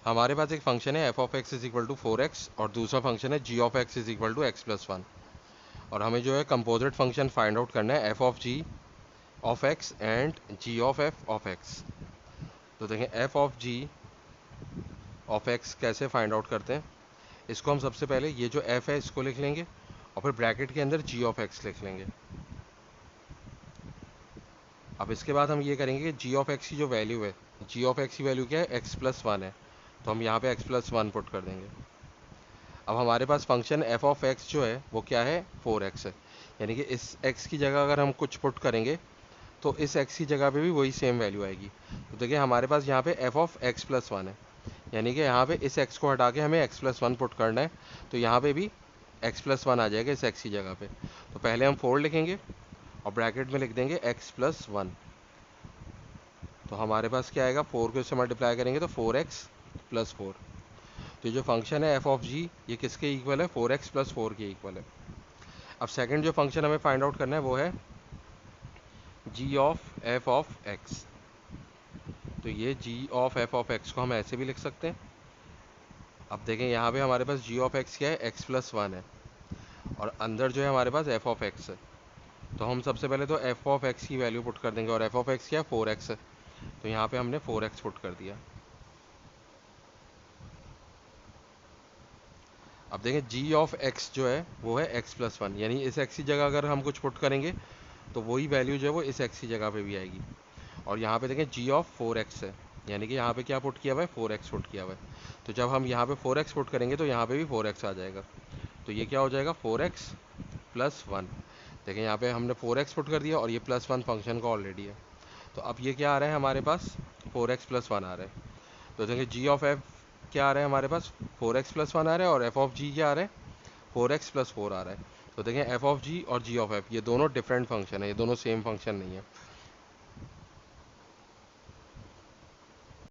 हमारे पास एक फंक्शन है F of X is equal to 4x और दूसरा फंक्शन है G of X is equal to x+1। और हमें जो है कंपोजिट फंक्शन फाइंड आउट करना है F of G of X and G of F of X. तो देखें F of G of X कैसे फाइंड आउट करते हैं। इसको हम सबसे पहले ये जो एफ है इसको लिख लेंगे और फिर ब्रैकेट के अंदर जी ऑफ एक्स लिख लेंगे। अब इसके बाद हम ये करेंगे कि जी ऑफ एक्स की जो वैल्यू है, जी ऑफ एक्स की वैल्यू क्या है, x+1 है, तो हम यहाँ पे x+1 पुट कर देंगे। अब हमारे पास फंक्शन एफ ऑफ एक्स जो है वो क्या है, 4x है, यानी कि इस x की जगह अगर हम कुछ पुट करेंगे तो इस x की जगह पे भी वही सेम वैल्यू आएगी। तो देखिए हमारे पास यहाँ पे एफ ऑफ x+1 है, यानी कि यहाँ पे इस x को हटा के हमें x+1 पुट करना है, तो यहाँ पे भी x+1 आ जाएगा इस x की जगह पे। तो पहले हम 4 लिखेंगे और ब्रैकेट में लिख देंगे x+1। तो हमारे पास क्या आएगा, 4 को इससे मल्टीप्लाई करेंगे तो 4x+4। तो ये जो फंक्शन है एफ ऑफ जी ये किसके इक्वल है, 4x+4 के इक्वल है। अब सेकंड जो फंक्शन हमें फाइंड आउट करना है वो है G of F of X. तो ये जी ऑफ एफ ऑफ एक्स को हम ऐसे भी लिख सकते हैं। अब देखें यहाँ पे हमारे पास जी ऑफ एक्स क्या है, x+1 है, और अंदर जो है हमारे पास एफ ऑफ एक्स है। तो हम सबसे पहले तो एफ ऑफ एक्स की वैल्यू पुट कर देंगे, और एफ ऑफ एक्स क्या है, 4x है, तो यहाँ पे हमने 4x पुट कर दिया। अब देखें जी ऑफ एक्स जो है वो है x+1, यानी इस x की जगह अगर हम कुछ पुट करेंगे तो वही वैल्यू जो है वो इस x की जगह पे भी आएगी। और यहाँ पे देखें जी ऑफ 4x है, यानी कि यहाँ पे क्या पुट किया हुआ है, 4x पुट किया हुआ है। तो जब हम यहाँ पे 4x पुट करेंगे तो यहाँ पे भी 4x आ जाएगा। तो ये क्या हो जाएगा, 4x+1। देखें यहाँ पे हमने 4x पुट कर दिया और ये +1 फंक्शन का ऑलरेडी है। तो अब ये क्या आ रहा है हमारे पास, 4x+1 आ रहा है। तो देखें जी ऑफ एफ क्या आ रहा है हमारे पास, 4x+1 आ रहा है, और एफ ऑफ जी क्या आ रहा है, 4x+4 आ रहा है। तो देखें एफ ऑफ जी और जी ऑफ एफ ये दोनों डिफरेंट फंक्शन है, ये दोनों सेम फंक्शन नहीं है।